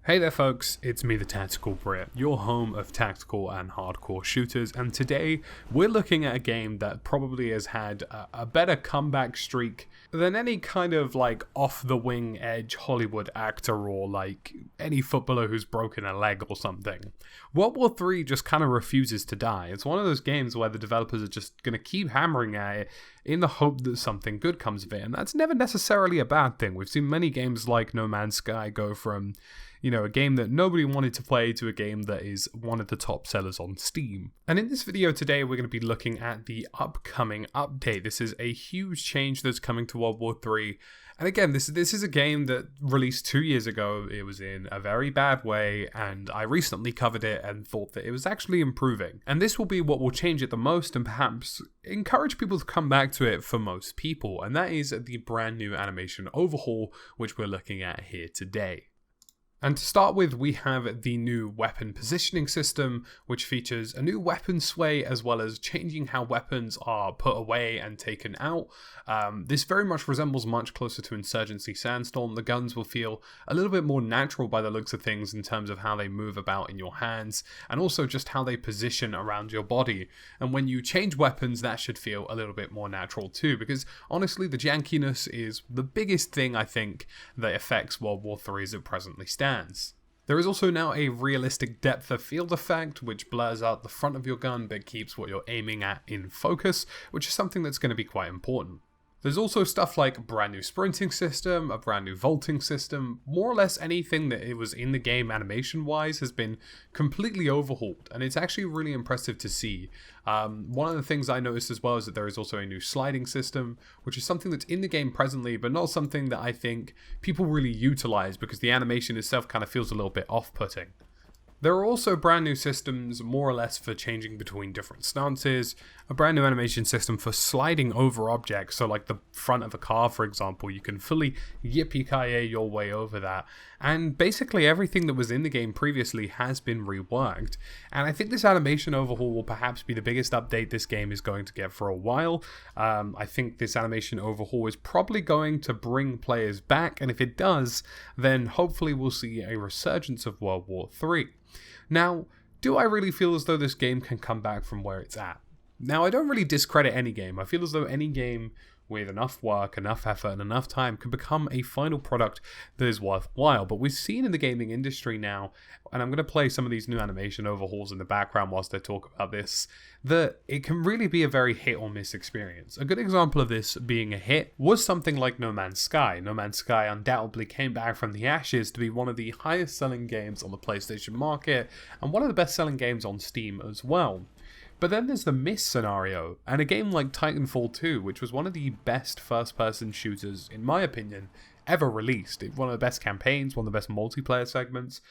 Hey there folks, it's me TheTacticalBrit, your home of tactical and hardcore shooters, and today we're looking at a game that probably has had a better comeback streak than any kind of like off-the-wing edge Hollywood actor or like any footballer who's broken a leg or something. World War III just kind of refuses to die. It's one of those games where the developers are just going to keep hammering at it in the hope that something good comes of it, and that's never necessarily a bad thing. We've seen many games like No Man's Sky go from a game that nobody wanted to play to a game that is one of the top sellers on Steam. And in this video today, we're going to be looking at the upcoming update. This is a huge change that's coming to World War III. And again, this is a game that released 2 years ago. It was in a very bad way, and I recently covered it and thought that it was actually improving. And this will be what will change it the most and perhaps encourage people to come back to it for most people. And that is the brand new animation overhaul, which we're looking at here today. And to start with, we have the new weapon positioning system, which features a new weapon sway as well as changing how weapons are put away and taken out. This very much resembles much closer to Insurgency Sandstorm. The guns will feel a little bit more natural by the looks of things in terms of how they move about in your hands and also just how they position around your body. And when you change weapons, that should feel a little bit more natural too, because honestly, the jankiness is the biggest thing I think that affects World War III as it presently stands. There is also now a realistic depth of field effect, which blurs out the front of your gun but keeps what you're aiming at in focus, which is something that's going to be quite important. There's also stuff like a brand new sprinting system, a brand new vaulting system. More or less anything that it was in the game animation-wise has been completely overhauled, and it's actually really impressive to see. One of the things I noticed as well is that there is also a new sliding system, which is something that's in the game presently, but not something that I think people really utilize because the animation itself kind of feels a little bit off-putting. There are also brand new systems more or less for changing between different stances, a brand new animation system for sliding over objects, so like the front of a car for example, you can fully yippee-ki-yay your way over that, and basically everything that was in the game previously has been reworked, and I think this animation overhaul will perhaps be the biggest update this game is going to get for a while. I think this animation overhaul is probably going to bring players back, and if it does, then hopefully we'll see a resurgence of World War III. Now, do I really feel as though this game can come back from where it's at? Now, I don't really discredit any game. I feel as though any game with enough work, enough effort, and enough time can become a final product that is worthwhile. But we've seen in the gaming industry now, and I'm going to play some of these new animation overhauls in the background whilst I talk about this, that it can really be a very hit or miss experience. A good example of this being a hit was something like No Man's Sky. No Man's Sky undoubtedly came back from the ashes to be one of the highest selling games on the PlayStation market, and one of the best selling games on Steam as well. But then there's the miss scenario, and a game like Titanfall 2, which was one of the best first-person shooters, in my opinion, ever released. It's one of the best campaigns, one of the best multiplayer segments.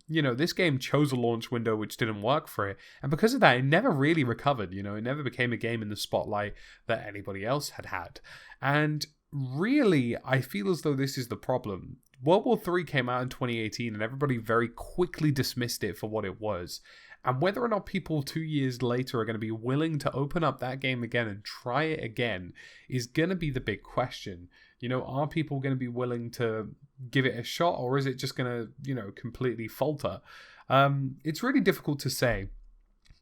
This game chose a launch window which didn't work for it, and because of that, it never really recovered. It never became a game in the spotlight that anybody else had had. And really, I feel as though this is the problem. World War III came out in 2018, and everybody very quickly dismissed it for what it was. And whether or not people 2 years later are going to be willing to open up that game again and try it again is going to be the big question. Are people going to be willing to give it a shot, or is it just going to, completely falter? It's really difficult to say.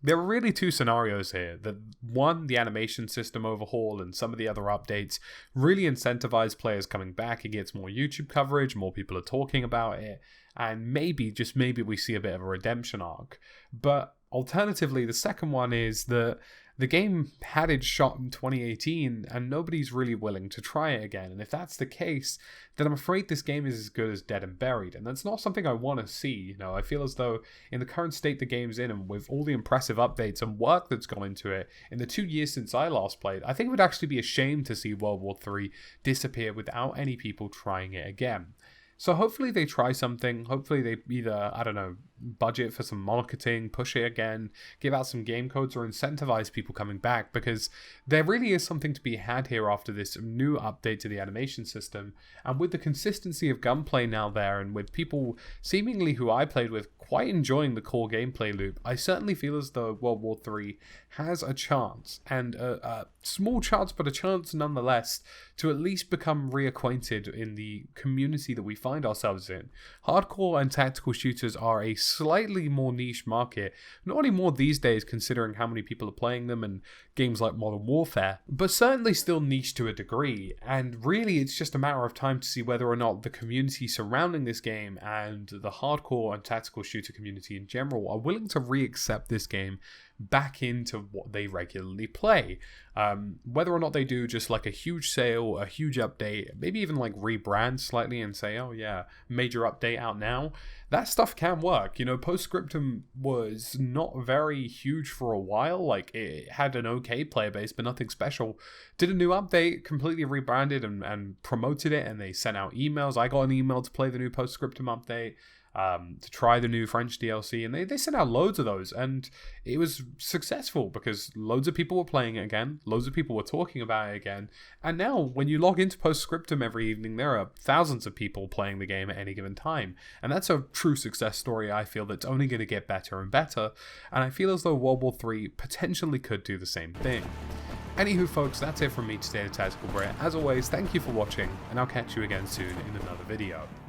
There are really two scenarios here. One, the animation system overhaul and some of the other updates really incentivize players coming back. It gets more YouTube coverage, more people are talking about it, and maybe, just maybe, we see a bit of a redemption arc. But alternatively, the second one is that the game had its shot in 2018 and nobody's really willing to try it again. And if that's the case, then I'm afraid this game is as good as dead and buried. And that's not something I want to see. I feel as though in the current state the game's in, and with all the impressive updates and work that's gone into it in the 2 years since I last played, I think it would actually be a shame to see World War III disappear without any people trying it again. So hopefully they try something. Hopefully they either, budget for some marketing, push it again, give out some game codes, or incentivize people coming back, because there really is something to be had here after this new update to the animation system. And with the consistency of gunplay now there, and with people seemingly who I played with quite enjoying the core gameplay loop, I certainly feel as though World War III has a chance, and a small chance, but a chance nonetheless, to at least become reacquainted in the community that we find ourselves in. Hardcore and tactical shooters are a slightly more niche market, not only more these days considering how many people are playing them and games like Modern Warfare, but certainly still niche to a degree, and really it's just a matter of time to see whether or not the community surrounding this game and the hardcore and tactical shooter community in general are willing to re-accept this game back into what they regularly play. Whether or not they do just like a huge sale, a huge update, maybe even like rebrand slightly and say, oh yeah, major update out now, that stuff can work. You know, Postscriptum was not very huge for a while. Like, it had an okay player base, but nothing special. Did a new update, completely rebranded and promoted it, and they sent out emails. I got an email to play the new Postscriptum update, to try the new French DLC, and they sent out loads of those, and it was successful because loads of people were playing it again, loads of people were talking about it again, and now when you log into Postscriptum every evening, there are thousands of people playing the game at any given time, and that's a true success story. I feel that's only going to get better and better, and I feel as though World War III potentially could do the same thing. Anywho folks, that's it from me today, TheTacticalBrit. As always, thank you for watching, and I'll catch you again soon in another video.